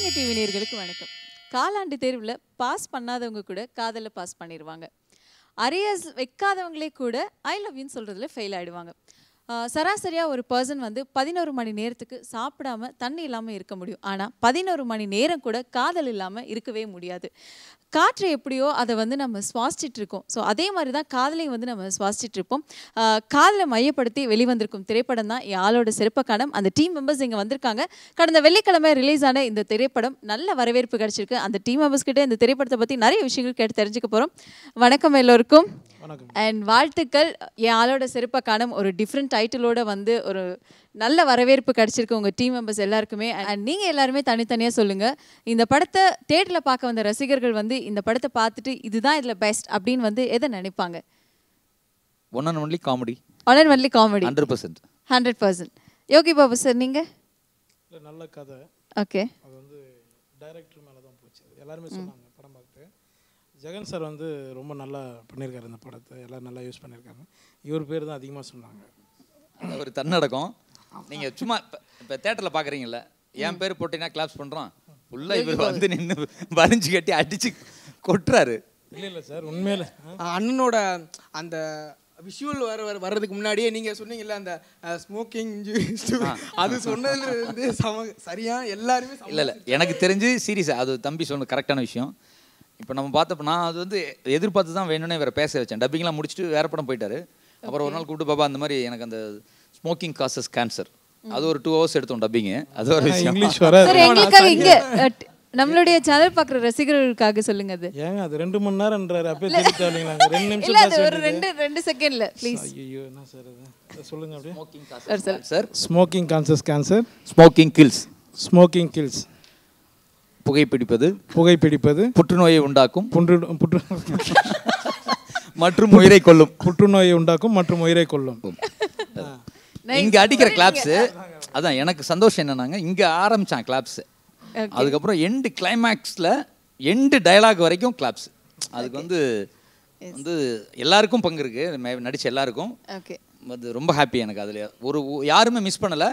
கலைஞர் TV நேயர்களுக்கு வணக்கம். காலாண்டு தேர்வில் பாஸ் பண்ணாதவங்க கூட காதலில் பாஸ் பண்ணிடுவாங்க. அரியர்ஸ் வைக்காதவங்களே கூட ஐ லவ் யூன்னு சொல்கிறதுல ஃபெயில் ஆகிடுவாங்க. சராசரியாக ஒரு பர்சன் வந்து 11 மணி நேரத்துக்கு சாப்பிடாம தண்ணி இல்லாமல் இருக்க முடியும். ஆனால் 11 மணி நேரம் கூட காதல் இல்லாமல் இருக்கவே முடியாது. காற்று எப்படியோ அதை வந்து நம்ம சுவாசிச்சுட்டு இருக்கோம். ஸோ அதே மாதிரி தான் காதலையும் வந்து நம்ம சுவாசிச்சுட்டு இருப்போம். காதலை மையப்படுத்தி வெளிவந்திருக்கும் திரைப்படம் தான் ஆளோட சிறப்பக்கானம். அந்த டீம் மெம்பர்ஸ் இங்கே வந்திருக்காங்க. கடந்த வெள்ளிக்கிழமை ரிலீஸ் ஆன இந்த திரைப்படம் நல்ல வரவேற்பு கிடைச்சிருக்கு. அந்த டீம் மெம்பர்ஸ் கிட்ட இந்த திரைப்படத்தை பற்றி நிறைய விஷயங்கள் கேட்டு தெரிஞ்சுக்க போகிறோம். வணக்கம் எல்லோருக்கும். அண்ட் வாழ்த்துக்கள். ஆளோட சிறப்பக்கானம் ஒரு டிஃப்ரெண்ட் டைட்டிலோட வந்து ஒரு நல்ல வரவேற்பு கிடைச்சிருக்கு உங்கள் டீம் மெம்பர்ஸ் எல்லாருக்குமே. அண்ட் நீங்கள் எல்லாருமே தனித்தனியாக சொல்லுங்கள், இந்த படத்தை தேட்டரில் பார்க்க வந்த ரசிகர்கள் வந்து இந்த படத்தை பார்த்துட்டு இதுதான் இதில் பெஸ்ட் அப்படின்னு வந்து எதை நினைப்பாங்க? One and only comedy. 100%. 100%. Yogi Babu sir நீங்கள்? நல்ல கதை. ஓகே. அது வந்து டைரக்டர் மேலே தான் போச்சு. எல்லாருமே சொன்னாங்க படம் பார்த்து. ஜெகன் சார் வந்து ரொம்ப நல்லா பண்ணியிருக்காரு இந்த படத்தை. எல்லோரும் நல்லா யூஸ் பண்ணியிருக்காங்க. இவர் பேர் தான் அதிகமாக சொன்னாங்க. ஒரு தன்னடக்கம். நீங்கள் சும்மா இப்போ தேட்டரில் பார்க்குறீங்கல்ல, என் பேர் போட்டிங்கன்னா கிளாப்ஸ் பண்ணுறான். ஃபுல்லாக இவர் வந்து நின்று வரைஞ்சி கட்டி அடித்து கொட்டுறாரு. இல்லை சார், உண்மையில அண்ணனோட அந்த விஷுவல் வர்றதுக்கு முன்னாடியே நீங்கள் சொன்னீங்கல்ல அந்த ஸ்மோக்கிங் அது சொன்னதுலேருந்து சரியாக எல்லாருமே இல்லை எனக்கு தெரிஞ்சு சீரியஸாக அது தம்பி சொன்ன கரெக்டான விஷயம். இப்போ நம்ம பார்த்தப்போ நான் அது வந்து எதிர்பார்த்து தான் வேணும்னே வேறு பேச வச்சேன். டப்பிங்லாம் முடிச்சுட்டு வேறு படம் போயிட்டாரு. அப்புறம் ஒரு நாள் கூப்பிட்டு பாபா அந்த மாதிரி எனக்கு அந்த ஸ்மோக்கிங் காசஸ் கேன்சர் அது ஒரு 2 hours எடுத்தோம் டப்பிங்கு. அது ஒரு விஷயம். இங்கிலீஷ் வர இங்கே நம்மளுடைய சேனல் பார்க்குற ரசிகர்களுக்காக சொல்லுங்க. அது ஏங்க அது 2 மணி நேரம்ன்றாரு. அப்படியே தெரிவித்தாங்களா? 2 நிமிஷம் இல்ல, அது ஒரு 2 செகண்ட்ல ப்ளீஸ். ஐயோ என்ன சார் அது சொல்லுங்க அப்படியே. Smoking causes sir. Smoking causes cancer. Smoking kills. Smoking kills. புகைப்பிடிப்பது புற்றுநோயை உண்டாக்கும் மற்றும் உயிரை கொல்லும். புற்றுநோயை உண்டாக்கும் மற்றும் உயிரை கொல்லும். இங்க அடிக்கிற கிளாப்ஸ் அதான் எனக்கு சந்தோஷம். என்னன்னாங்க இங்க ஆரம்பிச்சான் கிளாப்ஸ், அதுக்கப்புறம் எண்டு கிளைமேக்ஸ்ல எண்டு டயலாக் வரைக்கும் கிளாப்ஸ். அதுக்கு வந்து வந்து எல்லாருக்கும் பங்கு இருக்கு, நடிச்ச எல்லாருக்கும். அது ரொம்ப ஹாப்பி எனக்கு. அதுல ஒரு யாருமே மிஸ் பண்ணல.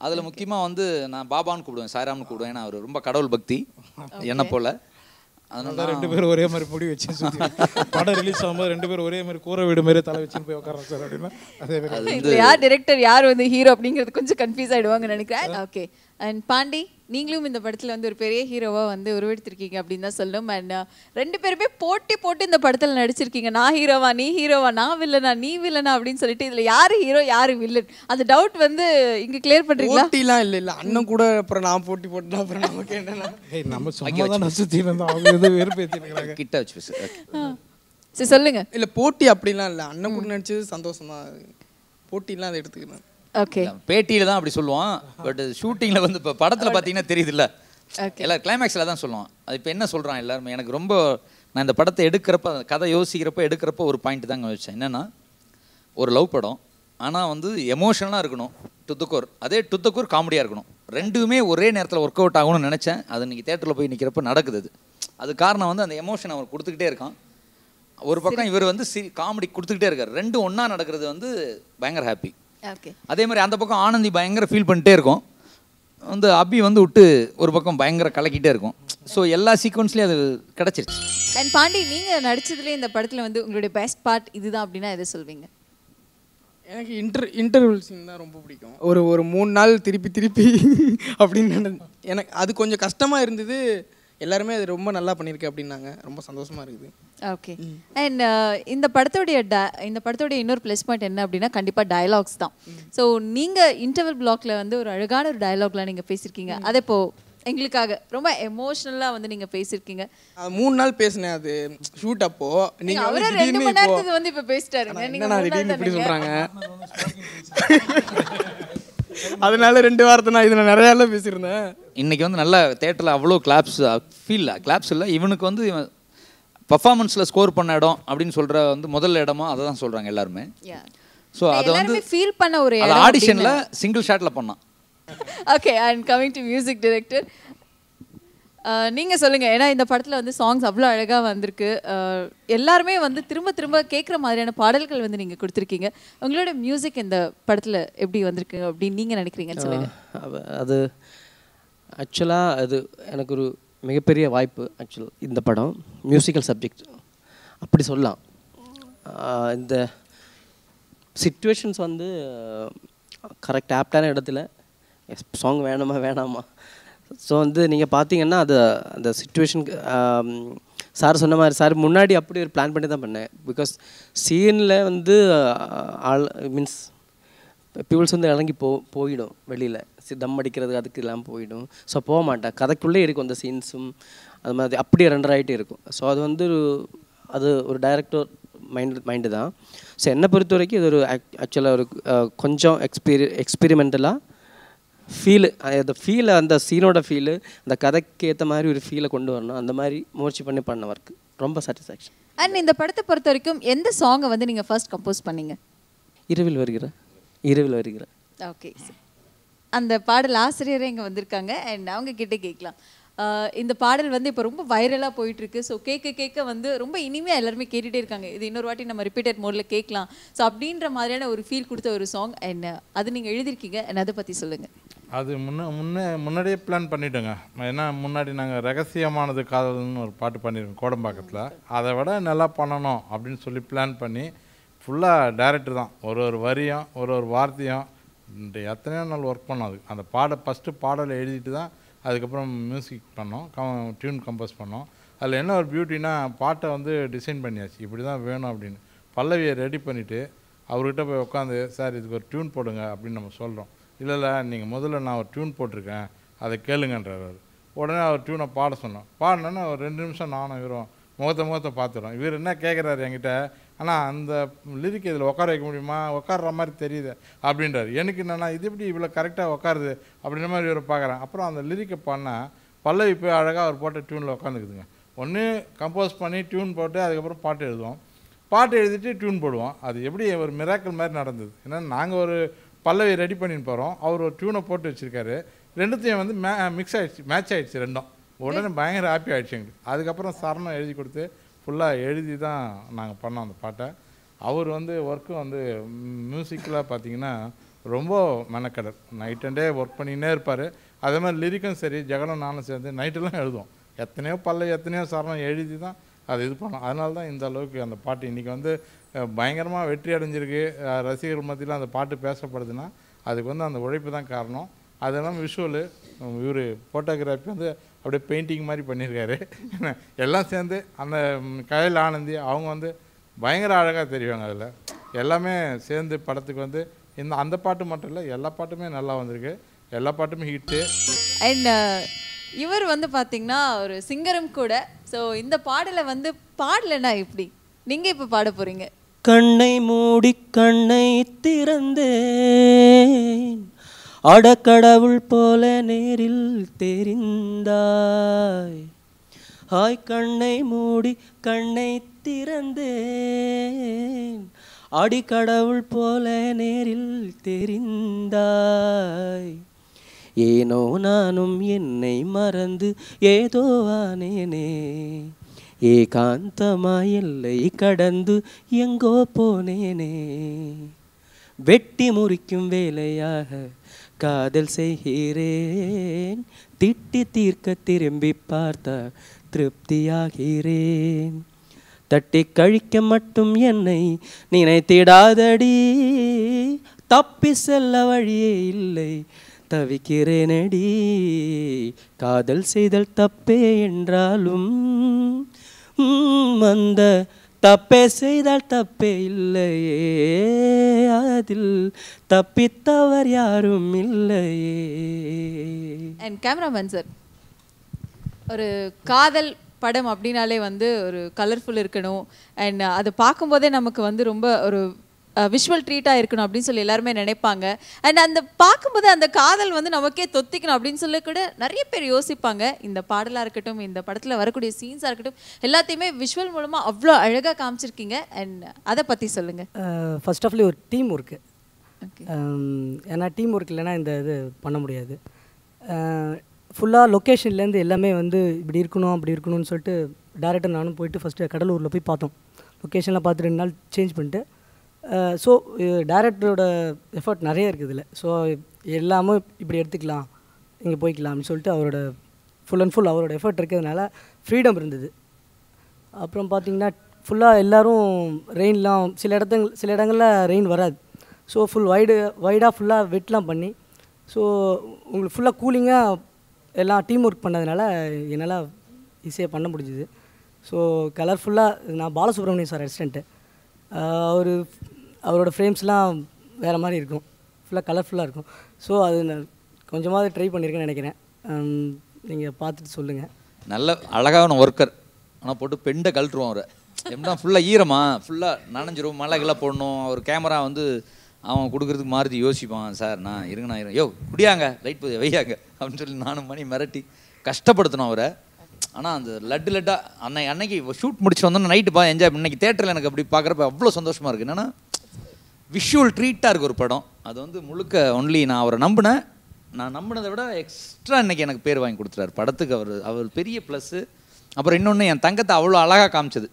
அதில் முக்கியமாக வந்து நான் பாபான்னு கூப்பிடுவேன், சாய்ராம்னு கூப்பிடுவேன். ஏன்னா அவர் ரொம்ப கடவுள் பக்தி என்ன போல். அதனால 2 பேரும் ஒரே மாதிரி முடி வச்சு படம் ரிலீஸ் ஆகும்போது 2 பேரும் ஒரே மாதிரி கூரை வீடு மாதிரி தலை வச்சுன்னு போய் உட்காரோம் சார் அப்படின்னா அதே மாதிரி யார் டைரக்டர் யார் வந்து ஹீரோ அப்படிங்கிறது கொஞ்சம் கன்ஃபியூஸ் ஆகிடுவாங்கன்னு நினைக்கிறேன். ஓகே. அண்ட் பாண்டி, நீங்களும் இந்த படத்தில் வந்து ஒரு பெரிய ஹீரோவாக வந்து உருவெடுத்திருக்கீங்க அப்படின்னு தான் சொல்லணும். அண்ட் 2 பேருமே போட்டு இந்த படத்தில் நடிச்சிருக்கீங்க. நான் ஹீரோவா நீ ஹீரோவா, நான் வில்லனா நீ வில்லனா அப்படின்னு சொல்லிட்டு இதில் யார் ஹீரோ யார் வில்லன் அந்த டவுட் வந்து இங்கே கிளியர் பண்ணுறீங்களா? போட்டிலாம் இல்லை அண்ணன் கூட அப்புறம் நான் போட்டு அப்புறம் நமக்கு என்னன்னா நம்ம சும்மா தான் நசுத்தி இருந்தோம். அவங்க எது வெறுப்பேற்றிருக்கிறாங்க. கிட்ட வச்சு சரி சொல்லுங்க. இல்லை போட்டி அப்படிலாம் இல்லை, அண்ணன் கூட நடிச்சது சந்தோஷம் தான். போட்டிலாம் அதை எடுத்துக்கிறேன். ஓகே. பேட்டியில தான் அப்படி சொல்லுவான். பட் ஷூட்டிங்ல வந்து இப்போ படத்தில் பார்த்தீங்கன்னா தெரியுதுல்ல, எல்லாரும் கிளைமேக்ஸில் தான் சொல்லுவான். அது இப்போ என்ன சொல்கிறான் எல்லாருமே. எனக்கு ரொம்ப நான் இந்த படத்தை எடுக்கிறப்ப கதை யோசிக்கிறப்ப ஒரு பாயிண்ட் தாங்க வச்சேன். என்னென்னா ஒரு லவ் படம், ஆனால் வந்து எமோஷனலாக இருக்கணும் டுத்துக்கோர், அதே டுத்துக்கோர் காமெடியாக இருக்கணும். ரெண்டுமே ஒரே நேரத்தில் ஒர்க் அவுட் ஆகணும்னு நினச்சேன். அது இன்றைக்கி தேட்டரில் போய் நிற்கிறப்ப நடக்குது. அது காரணம் வந்து அந்த எமோஷன் அவர் கொடுத்துக்கிட்டே இருக்கான். ஒரு பக்கம் இவர் வந்து காமெடி கொடுத்துக்கிட்டே இருக்கார். ரெண்டும் ஒன்றா நடக்கிறது வந்து பயங்கர ஹாப்பி. அதே மாதிரி அந்த பக்கம் ஆனந்தி பயங்கர ஃபீல் பண்ணிட்டே இருக்கும். வந்து அபி வந்து விட்டு ஒரு பக்கம் பயங்கர கலக்கிட்டே இருக்கும். ஸோ எல்லா சீக்வன்ஸ்லேயும் அது கிடச்சிருச்சு. அண்ட் பாண்டி, நீங்கள் நடிச்சதுலேயே இந்த படத்தில் வந்து உங்களுடைய பெஸ்ட் பார்ட் இதுதான் அப்படின்னா எதை சொல்வீங்க? எனக்கு இன்டர்வல் சீன் தான் ரொம்ப பிடிக்கும். ஒரு 3 நாள் திருப்பி அப்படின்னு எனக்கு அது கொஞ்சம் கஷ்டமாக இருந்தது. எல்லாருமே அது ரொம்ப நல்லா பண்ணியிருக்கு அப்படின்னாங்க. ரொம்ப சந்தோஷமாக இருக்குது. ஓகே. அண்ட் இந்த படத்தோடைய இன்னொரு ப்ளஸ் பாயிண்ட் என்ன அப்படின்னா கண்டிப்பாக டயலாக்ஸ் தான். ஸோ நீங்கள் இன்டர்வல் பிளாக்ல வந்து ஒரு அழகான ஒரு டயலாக்லாம் நீங்கள் பேசியிருக்கீங்க. அதை இப்போ எங்களுக்காக ரொம்ப எமோஷ்னலாக வந்து நீங்கள் பேசியிருக்கீங்க. 3 நாள் பேசினேன் அது ஷூட் அப்போ. நீங்கள் அவரே 2 மணி நேரத்துக்கு வந்து இப்போ பேசிட்டாருங்க. நீங்கள் திடீர்னு இப்படி சொல்கிறாங்க. அதனால 2 வாரத்தை நான் இதில் நிறையாலாம் பேசியிருந்தேன். இன்றைக்கி வந்து நல்ல தேட்டரில் அவ்வளோ கிளாப்ஸ் இல்லை. இவனுக்கு வந்து பர்ஃபார்மன்ஸில் ஸ்கோர் பண்ண இடம் அப்படின்னு சொல்கிற வந்து முதல் இடமா அதை தான் சொல்கிறாங்க எல்லாருமே. ஸோ அதை வந்து ஃபீல் பண்ண ஒரு ஆடிஷனில் சிங்கிள் ஷாட்டில் பண்ணான். Okay. And coming to music director, நீங்கள் சொல்லுங்கள். ஏன்னா இந்த படத்தில் வந்து சாங்ஸ் அவ்வளோ அழகாக வந்திருக்கு. எல்லாருமே வந்து திரும்ப கேட்குற மாதிரியான பாடல்கள் வந்து நீங்கள் கொடுத்துருக்கீங்க. உங்களோட மியூசிக் இந்த படத்தில் எப்படி வந்திருக்கு அப்படின்னு நீங்கள் நினைக்கிறீங்கன்னு சொல்லுங்கள். அது ஆக்சுவலாக அது எனக்கு ஒரு மிகப்பெரிய வாய்ப்பு. இந்த படம் மியூசிக்கல் சப்ஜெக்ட் அப்படி சொல்லலாம். இந்த சிச்சுவேஷன்ஸ் வந்து கரெக்ட் ஆப்டான இடத்துல சாங் வேணுமா வேணாமா. ஸோ வந்து நீங்கள் பார்த்தீங்கன்னா அந்த சிச்சுவேஷனுக்கு சார் சொன்ன மாதிரி சார் முன்னாடி அப்படி ஒரு பிளான் பண்ணி தான் பண்ணேன். பிகாஸ் சீனில் வந்து ஆள் மீன்ஸ் பீப்புள்ஸ் வந்து இறங்கி போயிடும் வெளியில், தம் அடிக்கிறது அதுக்கு எல்லாம் போயிடும். ஸோ போக மாட்டேன், கதைக்குள்ளே இருக்கும் அந்த சீன்ஸும் அது மாதிரி அப்படியே ரெண்டர் ஆகிட்டே இருக்கும். ஸோ அது வந்து அது ஒரு டைரக்டர் மைண்டு தான். ஸோ என்னை பொறுத்த வரைக்கும் இது ஒரு ஆக்சுவலாக ஒரு கொஞ்சம் எக்ஸ்பெரிமெண்டலாக ஃபீலை அந்த சீனோட ஃபீலு அந்த கதைக்கு ஏற்ற மாதிரி ஒரு ஃபீலை கொண்டு வரணும். அந்த மாதிரி முயற்சி பண்ண ஒர்க் ரொம்ப சாட்டிஸ்ஃபேக்ஷன். அண்ட் இந்த படத்தை பொறுத்த வரைக்கும் எந்த சாங்கை வந்து நீங்கள் ஃபர்ஸ்ட் கம்போஸ் பண்ணீங்க? இரவில் வருகிற. ஓகே, அந்த பாடல் ஆசிரியரே இங்கே வந்திருக்காங்க அண்ட் அவங்க கிட்டே கேட்கலாம். இந்த பாடல் வந்து இப்போ ரொம்ப வைரலாக போயிட்டுருக்கு. ஸோ கேட்க வந்து ரொம்ப இனிமையாக எல்லாருமே கேட்டுகிட்டே இருக்காங்க. இது இன்னொரு வாட்டி நம்ம ரிப்பீட்டட் மோடில் கேட்கலாம். ஸோ அப்படின்ற மாதிரியான ஒரு ஃபீல் கொடுத்த ஒரு சாங் அண்ட் அது நீங்கள் எழுதியிருக்கீங்க அண்ட் அதை பற்றி சொல்லுங்கள். அது முன்னாடியே பிளான் பண்ணிட்டோங்க. ஏன்னா முன்னாடி நாங்கள் ரகசியமானது காதல்னு ஒரு பாட்டு பண்ணியிருக்கோம் கோடம்பாக்கத்தில். அதை விட நல்லா பண்ணணும் அப்படின்னு சொல்லி பிளான் பண்ணி ஃபுல்லாக டைரக்டர் தான் ஒரு வரியும் ஒரு வார்த்தையும் எத்தனையோ நாள் ஒர்க் பண்ணோம். அது அந்த ஃபஸ்ட்டு பாடலை எழுதிட்டு தான் அதுக்கப்புறம் மியூசிக் பண்ணோம், டியூன் கம்போஸ் பண்ணோம். அதில் என்ன ஒரு பியூட்டினா பாட்டை வந்து டிசைன் பண்ணியாச்சு, இப்படி தான் வேணும் அப்படின்னு. பல்லவியை ரெடி பண்ணிவிட்டு அவர்கிட்ட போய் உட்காந்து சார் இதுக்கு ஒரு டியூன் போடுங்க அப்படின்னு நம்ம சொல்கிறோம். இல்லை நீங்கள் முதல்ல நான் ஒரு டியூன் போட்டிருக்கேன் அதை கேளுங்கன்றார். உடனே அவர் டியூனை பாட சொன்னோம். பாடினோன்னா ஒரு 2 நிமிஷம் நானும் இவரும் முகத்தை பார்த்துறோம். இவர் என்ன கேட்குறாரு என்கிட்ட, ஆனால் அந்த லிரிக் இதில் உட்கார வைக்க முடியுமா, உட்கார்ற மாதிரி தெரியுது அப்படின்றார். எனக்கு என்னென்னா இது எப்படி இவ்வளோ கரெக்டாக உட்காருது அப்படின்ற மாதிரி இவரை பார்க்குறேன். அப்புறம் அந்த லிரிக்கை பண்ணால் பல்லவி போய் அழகாக அவர் போட்ட டியூனில் உட்காந்துக்குதுங்க. ஒன்று கம்போஸ் பண்ணி டியூன் போட்டு அதுக்கப்புறம் பாட்டு எழுதுவோம், பாட்டு எழுதிட்டு டியூன் போடுவோம். அது எப்படி ஒரு மிராக்கிள் மாதிரி நடந்தது. ஏன்னா நாங்கள் ஒரு பல்லவி ரெடி பண்ணின்னு போகிறோம், அவர் ஒரு டியூனை போட்டு வச்சுருக்காரு. ரெண்டுத்தையும் வந்து மிக்ஸ் ஆகிடுச்சு, மேட்ச் ஆகிடுச்சு ரெண்டும். உடனே பயங்கர ஹாப்பி ஆகிடுச்சு எங்களுக்கு. அதுக்கப்புறம் சரணம் எழுதி கொடுத்து ஃபுல்லாக எழுதி தான் நாங்கள் பண்ணோம் அந்த பாட்டை. அவர் வந்து ஒர்க்கு வந்து மியூசிக்கில் பார்த்திங்கன்னா ரொம்ப மெனக்கடல், நைட் அண்ட் டே ஒர்க் பண்ணிகிட்டே இருப்பார். அதே மாதிரி லிரிக்கும் சரி, ஜெகனும் நானும் சேர்ந்து நைட்டெல்லாம் எழுதுவோம். எத்தனையோ எத்தனையோ சரணம் எழுதி தான் அது இது பண்ணோம். அதனால தான் இந்த அளவுக்கு அந்த பாட்டு இன்றைக்கி வந்து பயங்கரமாக வெற்றி அடைஞ்சிருக்கு. ரசிகர்கள் மத்தியில் அந்த பாட்டு பேசப்படுதுன்னா அதுக்கு வந்து அந்த உழைப்பு தான் காரணம். அதெல்லாம் விஷுவலு இவர் ஃபோட்டோகிராஃபி வந்து அப்படியே பெயிண்டிங் மாதிரி பண்ணியிருக்காரு. எல்லாம் சேர்ந்து அந்த கயல் ஆனந்தி அவங்க வந்து பயங்கர அழகாக தெரிவாங்க. அதில் எல்லாமே சேர்ந்து படத்துக்கு வந்து அந்த பாட்டு மட்டும் இல்லை, எல்லா பாட்டுமே நல்லா வந்திருக்கு, எல்லா பாட்டுமே ஹிட்டு. அண்ட் இவர் வந்து பார்த்தீங்கன்னா ஒரு சிங்கரும் கூட. ஸோ இந்த பாடலை வந்து பாடலைன்னா எப்படி நீங்கள் இப்போ பாட போகிறீங்க? கண்ணை மூடி கண்ணை திறந்தேன், அடக்கடவுள் போல நேரில் தெரிந்தாய். ஹாய் கண்ணை மூடி கண்ணை திறந்தேன், அடிக்கடவுள் போல நேரில் தெரிந்தாய். ஏனோ நானும் என்னை மறந்து ஏதோ ஆனேனே, ஏகாந்தமாய் எல்லை கடந்து எங்கோ போனேனே. வெட்டி முறிக்கும் வேலையாக காதல் செய்கிறேன், திட்டி தீர்க்க திரும்பி பார்த்தா திருப்தியாகிறேன். தட்டி கழிக்க மட்டும் என்னை நினைத்திடாதடி, தப்பி செல்ல வழியே இல்லை தவிக்கிறேனடி. காதல் செய்தல் தப்பே என்றாலும் அந்த தப்பே செய்தால் தப்பே இல்லையே, அதில் தப்பித்தவர் யாரும் இல்லையே. அண்ட் கேமராமேன் சார், ஒரு காதல் படம் அப்படின்னாலே வந்து ஒரு கலர்ஃபுல் இருக்கணும் அண்ட் அதை பார்க்கும்போதே நமக்கு வந்து ரொம்ப ஒரு விஷுவல் ட்ரீட்டாக இருக்கணும் அப்படின்னு சொல்லி எல்லாருமே நினைப்பாங்க. அண்ட் அந்த பார்க்கும்போது அந்த காதல் வந்து நமக்கே தொத்திக்கணும் அப்படின்னு சொல்லி கூட நிறைய பேர் யோசிப்பாங்க. இந்த பாடலாக இருக்கட்டும், இந்த படத்தில் வரக்கூடிய சீன்ஸாக இருக்கட்டும், எல்லாத்தையுமே விஷுவல் மூலமாக அவ்வளோ அழகாக காமிச்சிருக்கீங்க. அண்ட் அதை பற்றி சொல்லுங்கள். ஃபர்ஸ்ட் ஆஃப் ஆல் ஒரு டீம் ஒர்க்கு. ஏன்னா டீம் ஒர்க் இல்லைன்னா இந்த இது பண்ண முடியாது. ஃபுல்லாக லொக்கேஷன்லேருந்து எல்லாமே வந்து இப்படி இருக்கணும் அப்படி இருக்கணும்னு சொல்லிட்டு டேரக்டர் நானும் போயிட்டு ஃபஸ்ட்டு கடலூரில் போய் பார்த்தோம். லொக்கேஷனில் பார்த்து 2 நாள் சேஞ்ச் பண்ணிட்டு ஸோ டேரக்டரோட எஃபர்ட் நிறைய இருக்குது இதில். ஸோ எல்லாமே இப்படி எடுத்துக்கலாம், இங்கே போய்க்கலாம் அப்படின்னு சொல்லிட்டு அவரோட ஃபுல் அண்ட் ஃபுல் அவரோட எஃபர்ட் இருக்கிறதுனால ஃப்ரீடம் இருந்தது. அப்புறம் பார்த்திங்கன்னா ஃபுல்லாக எல்லோரும் ரெயின்லாம் சில இடங்களில் ரெயின் வராது. ஸோ ஃபுல் வைடாக ஃபுல்லாக வெட்லாம் பண்ணி ஸோ உங்களுக்கு ஃபுல்லாக கூலிங்காக எல்லாம் டீம் ஒர்க் பண்ணதுனால என்னால் ஈஸியாக பண்ண முடிஞ்சுது. ஸோ கலர்ஃபுல்லாக நான் பாலசுப்ரமணியம் சார் அசிஸ்டண்ட்டு, அவரோட ஃப்ரேம்ஸ்லாம் வேறு மாதிரி இருக்கும், ஃபுல்லாக கலர்ஃபுல்லாக இருக்கும். ஸோ அது நான் கொஞ்சமாவது ட்ரை பண்ணியிருக்கேன்னு நினைக்கிறேன். நீங்கள் பார்த்துட்டு சொல்லுங்கள். நல்ல அழகான ஒர்க்கர், ஆனால் போட்டு பெண்டை கழட்டுருவோம் அவரை. எப்படின்னா ஃபுல்லாக ஈரமா ஃபுல்லாக நனைஞ்சிரும், மழைகளாக போடணும். அவர் கேமரா வந்து அவன் கொடுக்குறதுக்கு மாறுதி யோசிப்பான். சார் நான் இருங்கண்ணா யோ குடியாங்க லைட் போய் வையாங்க அப்படின்னு சொல்லி நானும் மணி மிரட்டி கஷ்டப்படுத்தணும் அவரை. ஆனால் அந்த லட்டாக அன்னைக்கு ஷூட் முடிச்சு வந்தோன்னா நைட்டு என்ஜாய் பண்ணி இன்னைக்கு தேட்டரில் எனக்கு அப்படி பார்க்குறப்ப அவ்வளோ சந்தோஷமாக இருக்குது. என்னென்னா விஷுவல் ட்ரீட்டாக இருக்குது ஒரு படம். அது வந்து முழுக்க ஒன்லி நான் அவரை நான் நம்பினதை விட எக்ஸ்ட்ரா இன்றைக்கி எனக்கு பேர் வாங்கி கொடுத்துட்டாரு படத்துக்கு. அவர் பெரிய ப்ளஸ்ஸு. அப்புறம் இன்னொன்று என் தங்கத்தை அவ்வளோ அழகாக காமிச்சது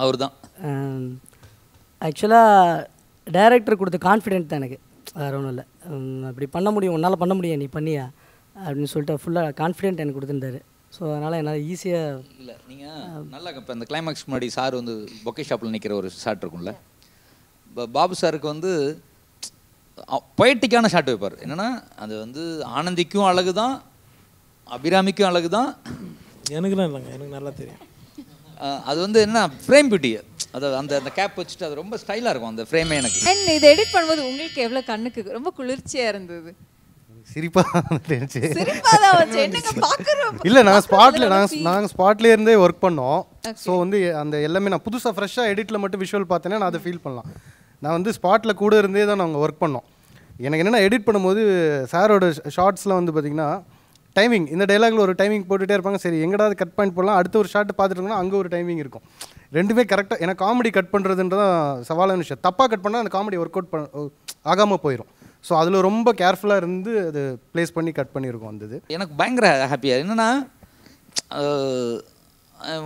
அவர் தான். ஆக்சுவலாக டைரக்டர் கொடுத்த கான்ஃபிடென்ட் தான் எனக்கு, வேறு ஒன்றும் இல்லை. அப்படி பண்ண முடியும், உன்னால் பண்ண முடியும், நீ பண்ணியா அப்படின்னு சொல்லிட்டு ஃபுல்லாக கான்ஃபிடென்ட் எனக்கு கொடுத்துருந்தாரு. ஸோ அதனால் என்னால் ஈஸியாக இல்லை நீங்கள் நல்லா இப்போ இந்த கிளைமேக்ஸ் முன்னாடி சார் வந்து பொக்கே ஷாப்பில் நிற்கிற ஒரு ஷாட் இருக்கும்ல, பாபு சாருக்கு வந்து பொயட்டிக்கான ஷாட் வைப்பார். என்னென்னா அது வந்து ஆனந்திக்கும் அழகு தான், அபிராமிக்கும் அழகு தான், எனக்குலாம் இல்லைங்க, எனக்கு நல்லா தெரியும். அது வந்து என்ன ஃப்ரேம் பியூட்டி, அது அந்த கேப் வச்சுட்டு அது ரொம்ப ஸ்டைலாக இருக்கும் அந்த ஃப்ரேமே எனக்கு. அண்ட் இதை எடிட் பண்ணும்போது உங்களுக்கு எவ்வளோ கண்ணுக்கு ரொம்ப குளிர்ச்சியாக இருந்தது? இல்லை நாங்கள் ஸ்பாட்லேயே இருந்தே ஒர்க் பண்ணோம். ஸோ வந்து அந்த எல்லாமே நான் புதுசாக ஃப்ரெஷ்ஷாக எடிட்டில் மட்டும் விஷுவல் பார்த்தேன்னா நான் அதை ஃபீல் பண்ணலாம். நான் வந்து ஸ்பாட்டில் கூட இருந்தே தான் நாங்கள் ஒர்க் பண்ணோம். எனக்கு என்னென்னா எடிட் பண்ணும்போது சாரோட ஷார்ட்ஸ்லாம் வந்து பார்த்திங்கன்னா டைமிங், இந்த டைலாகில் ஒரு டைமிங் போட்டுகிட்டே இருப்பாங்க. சரி எங்கடாவது கட் பாயிண்ட் போடலாம், அடுத்த ஒரு ஷார்ட் பார்த்துட்டோம்னா அங்கே ஒரு டைமிங் இருக்கும். ரெண்டுமே கரெக்டாக. ஏன்னா காமெடி கட் பண்ணுறதுன்றதான் சவாலான விஷயம். தப்பாக கட் பண்ணால் அந்த காமெடி ஒர்க் அவுட் ஆகாமல் போயிடும். ஸோ அதில் ரொம்ப கேர்ஃபுல்லாக இருந்து அது ப்ளேஸ் பண்ணி கட் பண்ணியிருக்கோம். வந்தது எனக்கு பயங்கர ஹாப்பியாக. என்னென்னா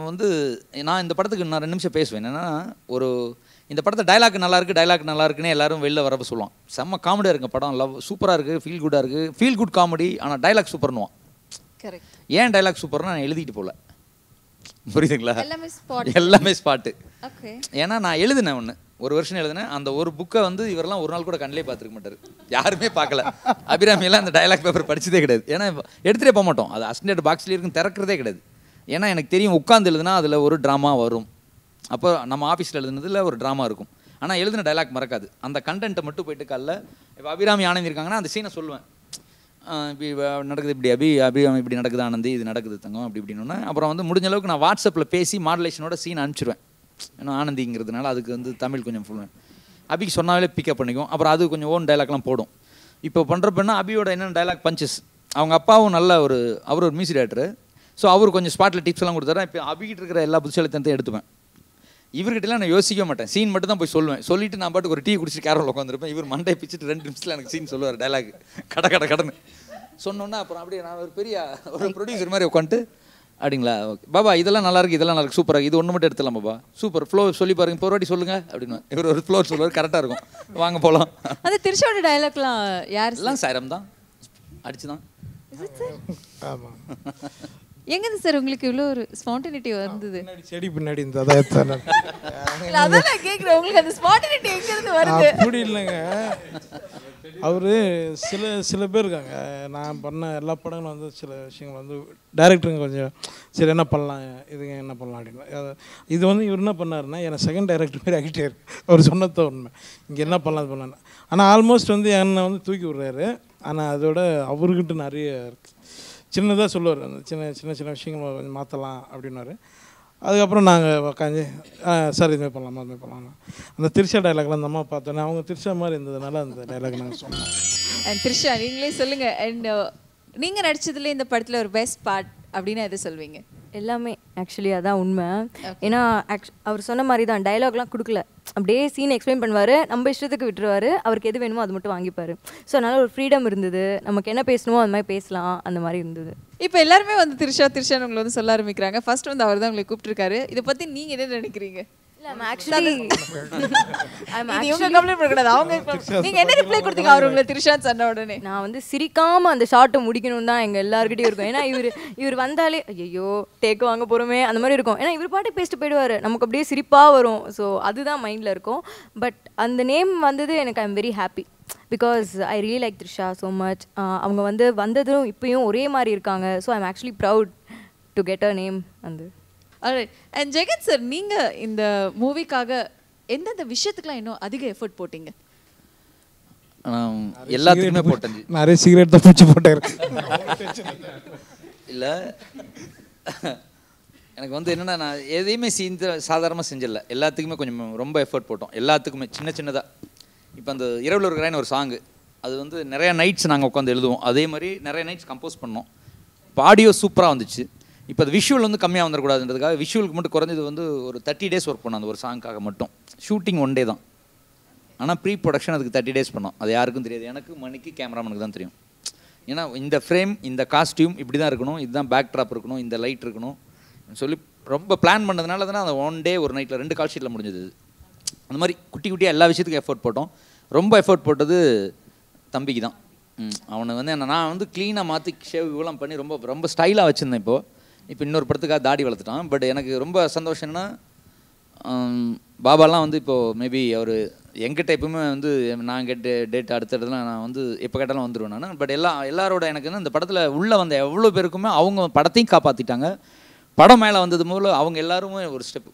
வந்து நான் இந்த படத்துக்கு நான் 2 நிமிஷம் பேசுவேன். என்னென்னா இந்த படத்தை டைலாக் நல்லா இருக்குன்னு எல்லாரும் வெளில வரப்போ சொல்லுவான். செம்ம காமெடியாக இருக்குங்க படம், லவ் சூப்பராக இருக்குது, ஃபீல் குட்டாக இருக்குது, ஃபீல் குட் காமெடி. ஆனால் டைலாக் சூப்பர்னுவான். கரெக்ட். ஏன் டைலாக் சூப்பர்னா நான் எழுதிட்டு போகல, புரியுதுங்களா? எல்லாமே ஸ்பாட்டு. ஏன்னா நான் எழுதினேன் ஒரு வருஷம் எழுதினேன். அந்த ஒரு புக்கை வந்து இவரெல்லாம் ஒரு நாள் கூட கண்ணிலே பார்த்துருக்க மாட்டார், யாருமே பார்க்கல. அபிராமியெல்லாம் அந்த டைலாக் பேப்பர் படிச்சதே கிடையாது. ஏன்னா எடுத்துகிட்டே போக மாட்டோம், அது அசிஸ்டன்ட் பாக்ஸ்லேயே இருக்கும், திறக்கிறதே கிடையாது. ஏன்னா எனக்கு தெரியும் உட்காந்து எழுதுனா அதில் ஒரு ட்ராமா வரும். அப்போ நம்ம ஆஃபீஸில் எழுதுனதில் ஒரு ட்ராமா இருக்கும், ஆனால் எழுதின டைலாக் மறக்காது. அந்த கண்டென்ட்டை மட்டும் போயிட்டு காலைல இப்போ அபிராமி ஆனந்தி இருக்காங்கன்னா அந்த சீனை சொல்லுவேன். இப்படி நடக்குது, அபிராமி இப்படி நடக்குது, ஆனந்தி இது நடக்குது தங்கம் அப்படி இப்படின்னு. அப்புறம் வந்து முடிஞ்ச அளவுக்கு நான் வாட்ஸ்அப்பில் பேசி மாடுலேஷனோட சீன் அனுப்பிச்சிடுவேன். ஏன்னா ஆனந்திங்கிறதுனால அதுக்கு வந்து தமிழ் கொஞ்சம் ஃபுல்லுவேன். அபிக்கு சொன்னாலே பிக்கப் பண்ணிக்கும். அப்புறம் அது கொஞ்சம் ஓன் டைலாக்லாம் போடும். இப்போ பண்ணுறப்பன்னா அபியோட என்னென்ன டைலாக் பஞ்சஸ், அவங்க அப்பாவும் நல்ல அவர் ஒரு மியூசிக் டைரக்டர். ஸோ அவர் கொஞ்சம் ஸ்பாட்டில் டிப்ஸ் எல்லாம் கொடுத்தாரு. இப்போ அபிகிட்ட இருக்கிற எல்லா புதுசாலித்தனத்தையும் எடுத்துப்பேன். இவர்கிட்டலாம் நான் யோசிக்க மாட்டேன், சீன் மட்டும் தான் போய் சொல்லுவேன். சொல்லிவிட்டு நான் பாட்டுக்கு ஒரு டீ குடிச்சிட்டு கேரளில் உட்காந்துருப்பேன். இவர் மண்டை பிச்சுட்டு 2 நிமிஷத்தில் எனக்கு சீன் சொல்லுவார், டைலாக் கடன்னு சொன்னோன்னா. அப்புறம் அப்படியே நான் ஒரு பெரிய ஒரு ப்ரொடியூசர் மாதிரி உட்காந்துட்டு அப்படிங்களா ஓகே பாபா இதெல்லாம் நல்லா இருக்குது சூப்பராக, இது ஒன்று மட்டும் எடுத்துலாம் பாபா, சூப்பர் ஃப்ளோ சொல்லி பாருங்க, இப்போ ஒரு வாட்டி சொல்லுங்கள் அப்படின்னு இவர் ஒரு ஃப்ளோர் சொல்லுவார், கரெக்டாக இருக்கும், வாங்க போகலாம். அந்த திருஷோட டைலாக்லாம் யார்? எல்லாம் சாரம் தான் அடிச்சு தான். ஆமாம். எங்கேருந்து சார் உங்களுக்கு இவ்வளோ ஒரு ஸ்பான்டினிட்டி வந்தது? செடி பின்னாடி இந்த அதான் நான் கேட்குறேன், உங்களுக்கு அந்த ஸ்பான்டினிட்டி எங்கேருந்து வருது? அப்படி இல்லைங்க, அவர் சில பேர் இருக்காங்க. நான் பண்ண எல்லா படங்களும் வந்து சில விஷயங்கள் வந்து டைரக்டருங்க கொஞ்சம் சரி என்ன பண்ணலாம், இதுங்க என்ன பண்ணலாம் அப்படின்னு. இது வந்து இவர் என்ன பண்ணாருன்னா எனக்கு செகண்ட் டைரக்டர் மாரி ஆகிட்டே இருக்கு. அவர் சொன்னதான் உண்மை, இங்கே என்ன பண்ணலாம் இது பண்ணலாம். ஆனால் ஆல்மோஸ்ட் வந்து என்னை வந்து தூக்கி விடுறாரு. ஆனால் அதோட அவர்கிட்ட நிறைய சின்னதாக சொல்லுவார், அந்த சின்ன விஷயங்கள் கொஞ்சம் மாற்றலாம் அப்படின்னாரு. அதுக்கப்புறம் நாங்கள் உட்காந்து சார் இதுமாதிரி பண்ணலாமா அதுமாதிரி பண்ணலாமா. அந்த திருஷா டைலாக்லாம் அந்த அம்மா பார்த்தோன்னே அவங்க திருஷா மாதிரி இருந்ததுனால அந்த டைலாக் நாங்கள் சொன்னோம். அண்ட் திருஷா நீங்களே சொல்லுங்கள், அண்ட் நீங்கள் நடித்ததுல இந்த படத்தில் ஒரு பெஸ்ட் பார்ட் அப்படின்னு எது சொல்வீங்க? எல்லாமே ஆக்சுவலி அதான் உண்மை. ஏன்னா அவர் சொன்ன மாதிரி தான் டைலாக்லாம் கொடுக்கல, அப்படியே சீன் எக்ஸ்பிளைன் பண்ணுவார், நம்ம இஷ்டத்துக்கு விட்டுருவார், அவருக்கு எது வேணுமோ அது மட்டும் வாங்கிப்பார். ஸோ அதனால் ஒரு ஃப்ரீடம் இருந்தது, நமக்கு என்ன பேசணுமோ அது மாதிரி பேசலாம், அந்த மாதிரி இருந்தது. இப்போ எல்லாருமே வந்து திருஷான்னு உங்களை வந்து சொல்ல ஆரம்பிக்கிறாங்க. ஃபர்ஸ்ட் வந்து அவர் தான் உங்களை கூப்பிட்டுருக்காரு. இதை பற்றி நீங்கள் என்ன நினைக்கிறீங்க? இவங்க கம்ப்ளைண்ட் பண்ணக்கூடாது. அவங்க நீங்க என்ன ரிப்ளை கொடுத்தீங்க அவர் உங்களை த்ரிஷான்னு சொன்ன உடனே? நான் வந்து சிரிக்காம அந்த ஷார்ட்டை முடிக்கணும் தான் எங்க எல்லாருக்கிட்டையும் இருக்கும். ஏன்னா இவர் வந்தாலே ஐயோ டேக் வாங்க போறோமே அந்த மாதிரி இருக்கும். ஏன்னா இவர் பாட்டுக்கு பேசிட்டு போயிடுவாரு, நமக்கு அப்படியே சிரிப்பா வரும். ஸோ அதுதான் மைண்ட்ல இருக்கும். பட் அந்த நேம் வந்தது எனக்கு I am very happy because I really like Trisha so much. அவங்க வந்து வந்ததும் இப்பயும் ஒரே மாதிரி இருக்காங்க. So I am actually proud to get a name வந்து. அண்ட் ஜெகன் சார், நீங்க இந்த மூவிக்காக எந்தெந்த விஷயத்துக்குலாம் இன்னும் அதிக எஃபர்ட் போட்டீங்க? எல்லாத்துக்குமே போட்டேன். நிறைய சிகரெட் தான் பிடிச்சி போட்டாரு. இல்லை எனக்கு வந்து என்னென்னா, நான் எதையுமே சாதாரணமாக செஞ்சிடல. எல்லாத்துக்குமே கொஞ்சம் ரொம்ப எஃபர்ட் போட்டோம். எல்லாத்துக்குமே சின்ன சின்னதாக. இப்போ அந்த இரவில் ஒரு கிராயின் ஒரு சாங்கு, அது வந்து நிறையா நைட்ஸ் நாங்கள் உட்காந்து எழுதுவோம். அதே மாதிரி நிறைய நைட்ஸ் கம்போஸ் பண்ணோம். இப்போ ஆடியோ சூப்பராக வந்துச்சு. இப்போ அது விஷுவல் வந்து கம்மியாக வந்துடக்கூடாதுன்றதுக்காக விஷுவலுக்கு மட்டும் குறைஞ்சது வந்து ஒரு 30 days ஒர்க் பண்ணோம் அந்த ஒரு சாங்காக மட்டும். ஷூட்டிங் 1 day தான். ஆனால் ப்ரீ ப்ரொடக்ஷன் அதுக்கு 30 days பண்ணோம். அது யாருக்கும் தெரியாது, எனக்கு மணிக்கு கேமராமனுக்கு தான் தெரியும். ஏன்னா இந்த ஃப்ரேம், இந்த காஸ்டியூம் இப்படி தான் இருக்கணும், இதுதான் பேக் ட்ராப் இருக்கணும், இந்த லைட் இருக்கணும் சொல்லி ரொம்ப பிளான் பண்ணதுனால தானே அந்த 1 day ஒரு நைட்டில் 2 கால் ஷீட்டில் முடிஞ்சது. அந்த மாதிரி குட்டி குட்டியாக எல்லா விஷயத்துக்கும் எஃபோர்ட் போட்டோம். ரொம்ப எஃபோர்ட் போட்டது தம்பிக்கு தான். அவனை வந்து நான் வந்து க்ளீனாக மாற்றி ஷேவ் இவ்வளோ பண்ணி ரொம்ப ரொம்ப ஸ்டைலாக வச்சுருந்தேன். இப்போ இன்னொரு படத்துக்காக தாடி வளர்த்துட்டான். பட் எனக்கு ரொம்ப சந்தோஷம்னா, பாபாலாம் வந்து இப்போது மேபி அவர் எங்கிட்ட எப்பவுமே வந்து நான் டேட் அடுத்தடுத்துலாம் நான் வந்து எப்போ கேட்டாலும் வந்துடுவேன் நான். பட் எல்லாரோட எனக்கு வந்து இந்த படத்தில் உள்ளே வந்த எவ்வளோ பேருக்குமே அவங்க படத்தையும் காப்பாற்றிட்டாங்க. படம் மேலே வந்தது மூலம் அவங்க எல்லாருமே ஒரு ஸ்டெப்,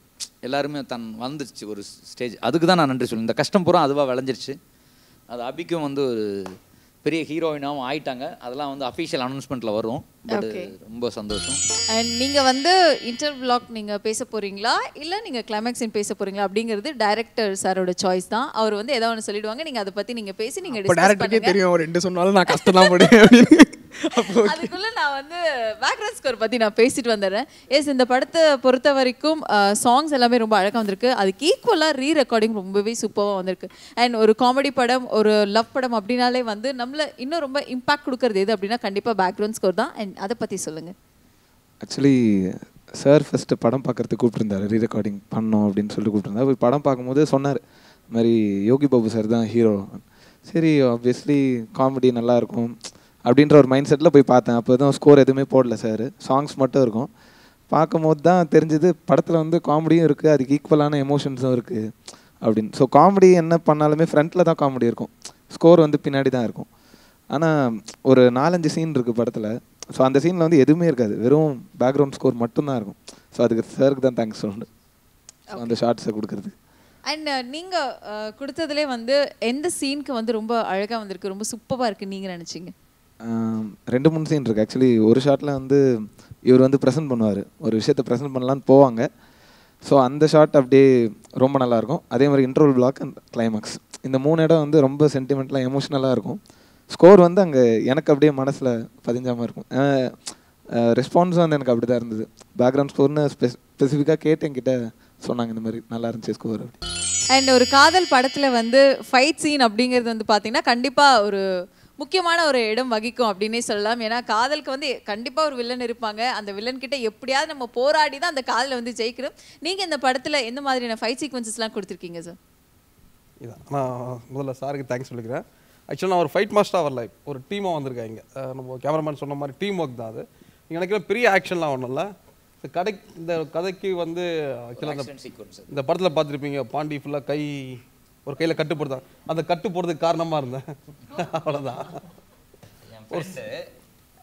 எல்லாருமே வந்துருச்சு ஒரு ஸ்டேஜ். அதுக்கு தான் நான் நன்றி சொல்லுவேன். இந்த கஷ்டம் பூரா அதுவாக விளைஞ்சிருச்சு. அது அபிக்கும் வந்து ஒரு பெரிய ஹீரோயினாகவும் ஆயிட்டாங்க. அதெல்லாம் வந்து அஃபீஷியல் அனௌன்ஸ்மெண்ட்டில் வரும். பட் ரொம்ப சந்தோஷம். அண்ட் நீங்கள் வந்து இன்டர் விளாக் நீங்கள் பேச போகிறீங்களா இல்லை நீங்கள் கிளைமேக்ஸ் சீன் பேச போகிறீங்களா அப்படிங்கிறது டைரக்டர் சாரோட சாய்ஸ் தான். அவர் வந்து ஏதாவது ஒன்று சொல்லிடுவாங்க, நீங்கள் அதை பற்றி நீங்கள் பேசி நீங்கள் டிஸ்கஸ் பண்ணுங்க. தெரியும் ஒரு 2 சொன்னாலும் நான் கஷ்டம் தான் படுவேன். அதுக்குள்ளே நான் வந்து பேக்ரவுண்ட் ஸ்கோர் பற்றி நான் பேசிட்டு வந்துடுறேன். இந்த படத்தை பொறுத்த வரைக்கும் சாங்ஸ் எல்லாமே ரொம்ப அழகாக வந்திருக்கு. அதுக்கு ஈக்குவலாக ரெக்கார்டிங் ரொம்பவே சூப்பராக வந்திருக்கு. அண்ட் ஒரு காமெடி படம், ஒரு லவ் படம் அப்படின்னாலே வந்து நம்மளை இன்னும் ரொம்ப இம்பாக்ட் கொடுக்கறது எது அப்படின்னா கண்டிப்பாக பேக்ரவுண்ட் ஸ்கோர் தான். அண்ட் அதை பற்றி சொல்லுங்கள். ஆக்சுவலி சார் ஃபஸ்ட்டு படம் பார்க்குறதுக்கு கூப்பிட்டுருந்தாரு, ரெக்கார்டிங் பண்ணோம் அப்படின்னு சொல்லிட்டு கூப்பிட்டுருந்தாரு. போய் படம் பார்க்கும்போது சொன்னார், இது மாதிரி யோகி பாபு சார் தான் ஹீரோ. சரி ஆப்வியஸ்லி காமெடி நல்லாயிருக்கும் அப்படின்ற ஒரு மைண்ட் செட்டில் போய் பார்த்தேன். அப்போ தான் ஸ்கோர் எதுவுமே போடல சார், சாங்ஸ் மட்டும் இருக்கும். பார்க்கும்போது தான் தெரிஞ்சது படத்தில் வந்து காமெடியும் இருக்குது, அதுக்கு ஈக்குவலான எமோஷன்ஸும் இருக்குது அப்படின்னு. ஸோ காமெடி என்ன பண்ணாலுமே ஃப்ரண்ட்டில் தான் காமெடி இருக்கும், ஸ்கோர் வந்து பின்னாடி தான் இருக்கும். ஆனால் ஒரு 4-5 சீன் இருக்குது படத்தில். ஸோ அந்த சீனில் வந்து எதுவுமே இருக்காது, வெறும் பேக்ரவுண்ட் ஸ்கோர் மட்டும்தான் இருக்கும். ஸோ அதுக்கு சாருக்கு தான் தேங்க்ஸ் சொல்லணும் அந்த ஷார்ட்ஸை கொடுக்குறது. அண்ட் நீங்கள் கொடுத்ததுலே வந்து எந்த சீனுக்கு வந்து ரொம்ப அழகாக வந்திருக்கு, ரொம்ப சூப்பராக இருக்குது நீங்கள் நினச்சிங்க? 2-3 சீன் இருக்குது. ஆக்சுவலி ஒரு ஷாட்டில் வந்து இவர் வந்து ப்ரெசென்ட் பண்ணுவார், ஒரு விஷயத்தை ப்ரெசென்ட் பண்ணலான்னு போவாங்க. ஸோ அந்த ஷாட் அப்படியே ரொம்ப நல்லாயிருக்கும். அதே மாதிரி இன்ட்ரோல் பிளாக் அண்ட் கிளைமாக்ஸ், இந்த 3 இடம் வந்து ரொம்ப சென்டிமெண்ட்லாம் எமோஷ்னலாக இருக்கும். ஸ்கோர் வந்து அங்கே எனக்கு அப்படியே மனசில் பதிஞ்சாமல் இருக்கும். ரெஸ்பான்ஸும் வந்து எனக்கு அப்படி தான் இருந்தது. பேக்ரவுண்ட் ஸ்கோர்னு ஸ்பெசிஃபிக்காக கேட்டு என்கிட்ட சொன்னாங்க, இந்த மாதிரி நல்லா இருந்துச்சு ஸ்கோர் அப்படி. அண்ட் ஒரு காதல் படத்தில் வந்து ஃபைட் சீன் அப்படிங்கிறது வந்து பார்த்தீங்கன்னா கண்டிப்பாக ஒரு முக்கியமான ஒரு இடம் வகிக்கும் அப்படின்னே சொல்லலாம். ஏன்னா காதலுக்கு வந்து கண்டிப்பாக ஒரு வில்லன் இருப்பாங்க. அந்த வில்லன் கிட்ட எப்படியாவது நம்ம போராடி தான் அந்த காதலை வந்து ஜெயிக்கணும். நீங்கள் இந்த படத்தில் எந்த மாதிரியான ஃபைட் சீக்வன்சஸ்லாம் கொடுத்துருக்கீங்க சார்? இதான் நான் முதல்ல சாருக்கு தேங்க்ஸ் சொல்லிக்கிறேன். ஆக்சுவலாக நான் ஒரு ஃபைட் மாஸ்டராக வரல, ஒரு டீமாக வந்திருக்கேன் இங்கே. நம்ம கேமராமேன் சொன்ன மாதிரி டீம் ஒர்க் தான் அது. நீங்கள் நினைக்கிற பெரிய ஆக்ஷன்லாம் ஒன்றும் இல்லை. இந்த கதைக்கு வந்து ஆக்சுவலாக இந்த படத்தில் பார்த்துருப்பீங்க, பாண்டி ஃபுல்லாக கை ஒரு கையில் கட்டு போடுதான், அந்த கட்டு போடுறதுக்கு காரணமாக இருந்தேன். அவ்வளோதான்.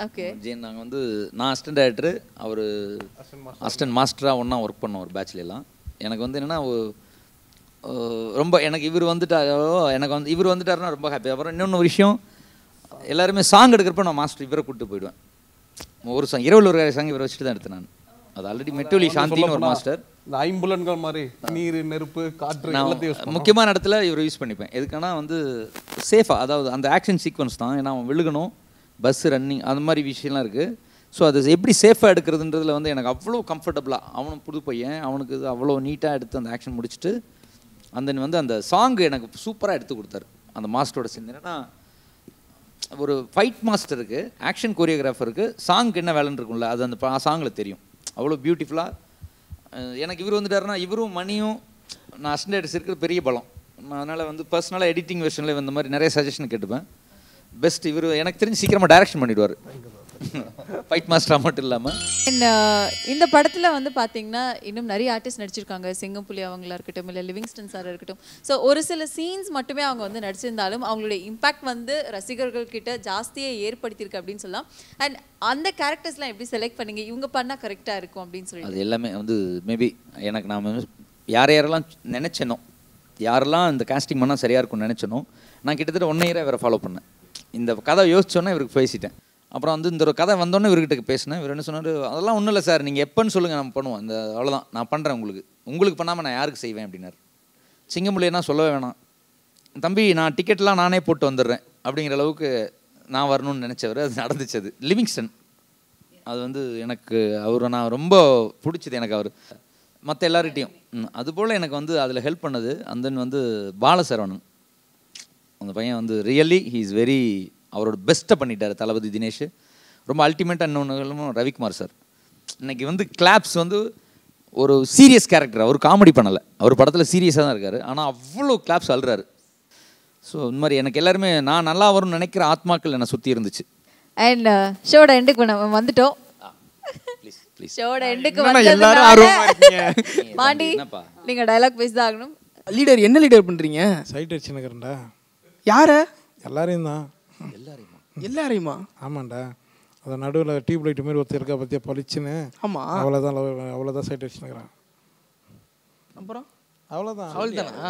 ஓகே ஜெயின், நாங்கள் வந்து நான் அசிஸ்டன்ட் டைரக்டர், அவர் அசிஸ்டன்ட் மாஸ்டராக ஒன்றா ஒர்க் பண்ணோம் ஒரு பேட்ச்லாம். எனக்கு வந்து என்னென்னா ரொம்ப எனக்கு இவர் வந்துட்டாரோ, எனக்கு வந்து இவர் வந்துட்டாருன்னா ரொம்ப ஹாப்பி. அப்புறம் இன்னொன்று விஷயம், எல்லாருமே சாங் எடுக்கிறப்ப நான் மாஸ்டர் இவரை கூப்பிட்டு போயிடுவேன். ஒரு சாங் இரவில் ஒரு சாங் இவரை வச்சுட்டு தான் எடுத்தேன் நான். அது ஆல்ரெடி மெட்டோலி சாந்தின்னு ஒரு மாஸ்டர். இந்த ஐம்புலன்கள் மாதிரி நீர் நெருப்பு காற்று எல்லாத்தையும் முக்கியமான இடத்துல இவரை யூஸ் பண்ணிப்பேன். எதுக்கானா வந்து சேஃபாக, அதாவது அந்த ஆக்ஷன் சீக்வன்ஸ் தான். ஏன்னா அவன் விழுகணும், பஸ் ரன்னிங், அந்த மாதிரி விஷயம்லாம் இருக்குது. ஸோ அது எப்படி சேஃபாக எடுக்கிறதுன்றதுல வந்து எனக்கு அவ்வளோ கம்ஃபர்டபுளாக, அவனும் புது பையன், அவனுக்கு இது அவ்வளோ நீட்டாக எடுத்து அந்த ஆக்ஷன் முடிச்சுட்டு வந்து அந்த சாங்கு எனக்கு சூப்பராக எடுத்து கொடுத்தாரு அந்த மாஸ்டரோட சேர்ந்து. ஏன்னா ஒரு ஃபைட் மாஸ்டருக்கு, ஆக்ஷன் கோரியோகிராஃபருக்கு சாங்க்கு என்ன வேலைன்னு இருக்கும்ல, அது அந்த சாங்கில் தெரியும். அவ்வளோ பியூட்டிஃபுல்லாக எனக்கு இவர் வந்துட்டாருன்னா, இவரும் மணியும் நான் அசிஸ்டன்ட் எடிட்டர்ஸ் இருக்கிற பெரிய பலம். அதனால் வந்து பர்சனலாக எடிட்டிங் வெர்ஷனில் இந்த மாதிரி நிறைய சஜஷன் கேட்டுப்பேன். பெஸ்ட் இவர் எனக்கு தெரிஞ்சு சீக்கிரமாக டைரக்ஷன் பண்ணிடுவார், ஃபைட் மாஸ்டராக மட்டும் இல்லாமல். இந்த படத்தில் வந்து பார்த்தீங்கன்னா இன்னும் நிறைய ஆர்டிஸ்ட் நடிச்சிருக்காங்க. சிங்கம்புலி அவங்களா இருக்கட்டும், இல்லை லிவிங்ஸ்டன் சார் இருக்கட்டும். ஸோ ஒரு சில சீன்ஸ் மட்டுமே அவங்க வந்து நடிச்சிருந்தாலும் அவங்களுடைய இம்பாக்ட் வந்து ரசிகர்கள் கிட்ட ஜாஸ்தியே ஏற்படுத்தியிருக்கு அப்படின்னு சொல்லலாம். அண்ட் அந்த கேரக்டர்ஸ்லாம் எப்படி செலக்ட் பண்ணீங்க, இவங்க பண்ணால் கரெக்டாக இருக்கும் அப்படின்னு சொல்லி? அது எல்லாமே வந்து மேபி எனக்கு நான் யாரெல்லாம் நினச்சேனோ, யாரெல்லாம் இந்த காஸ்டிங் பண்ணால் சரியாக இருக்கும்னு நினச்சேனோ, நான் கிட்டத்தட்ட 1 இயராக வேறு ஃபாலோ பண்ணேன். இந்த கதை யோசிச்சோன்னே இவருக்கு பேசிட்டேன். அப்புறம் வந்து இந்த ஒரு கதை வந்தோன்னே இவர்கிட்ட பேசினேன். இவர் என்ன சொன்னார், அதெல்லாம் ஒன்றும் இல்லை சார், நீங்கள் எப்போன்னு சொல்லுங்கள், நம்ம பண்ணுவோம், இந்த அவ்வளோதான், நான் பண்ணுறேன், உங்களுக்கு பண்ணாமல் நான் யாருக்கு செய்வேன் அப்படின்னார். சிங்கமொழியனா சொல்லவே வேணாம், தம்பி நான் டிக்கெட்லாம் நானே போட்டு வந்துடுறேன் அப்படிங்கிற அளவுக்கு நான் வரணும்னு நினச்சவர். அது நடந்துச்சு. அது லிவிங்ஸ்டன், அது வந்து எனக்கு அவரை நான் ரொம்ப பிடிச்சது. எனக்கு அவர் மற்ற எல்லார்கிட்டையும் அதுபோல் எனக்கு வந்து அதில் ஹெல்ப் பண்ணது. அண்ட் தென் வந்து பாலசரவணன், அந்த பையன் வந்து ரியலி ஹீ இஸ் வெரி, அவரோட பெஸ்ட்டை பண்ணிட்டார் தளபதி தினேஷ். ரொம்ப அல்டிமேட்டாக இன்னொன்று ரவிக்குமார் சார். இன்றைக்கி வந்து கிளாப்ஸ் வந்து ஒரு சீரியஸ் கேரக்டர், அவர் காமெடி பண்ணலை, அவர் படத்தில் சீரியஸாக தான் இருக்கார், ஆனால் அவ்வளோ கிளாப்ஸ் அழுறாரு. ஸோ இந்த மாதிரி எனக்கு எல்லாருமே நான் நல்லா வரும்னு நினைக்கிற ஆத்மாக்கள் என்னை சுற்றி இருந்துச்சு. அண்ட் ஷோட எண்டுக்கு நம்ம வந்துட்டோம். ஷோட எண்டுக்கு மாண்டி நீங்க டயலாக் பேசி தான் ஆகணும். லீடர் என்ன லீடர் பண்றீங்க? சைட் அடிச்சுன்னுக்கிறேன்டா. யார? எல்லாரையும் தான். எல்லாரையுமா? ஆமாண்டா. அதை நடுவில் டியூப் லைட் மாதிரி ஒருத்தர் இருக்கா பற்றியா பளிச்சுன்னு. ஆமாம், அவ்வளோதான் சைட் அடிச்சுன்னுக்கிறேன். அப்புறம் அவ்வளோதானா?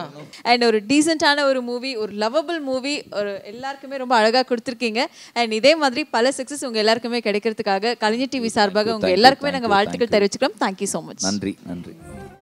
அண்ட் ஒரு டீசென்டான ஒரு மூவி, ஒரு லவபிள் மூவி, ஒரு எல்லாருக்குமே ரொம்ப அழகாக கொடுத்துருக்கீங்க. அண்ட் இதே மாதிரி பல சக்ஸஸ் உங்கள் எல்லாருக்குமே கிடைக்கிறதுக்காக கலைஞர் டிவி சார்பாக உங்கள் எல்லாருக்குமே நாங்கள் வாழ்த்துக்கள் தெரிவிச்சுக்கிறோம். Thank you so much. நன்றி.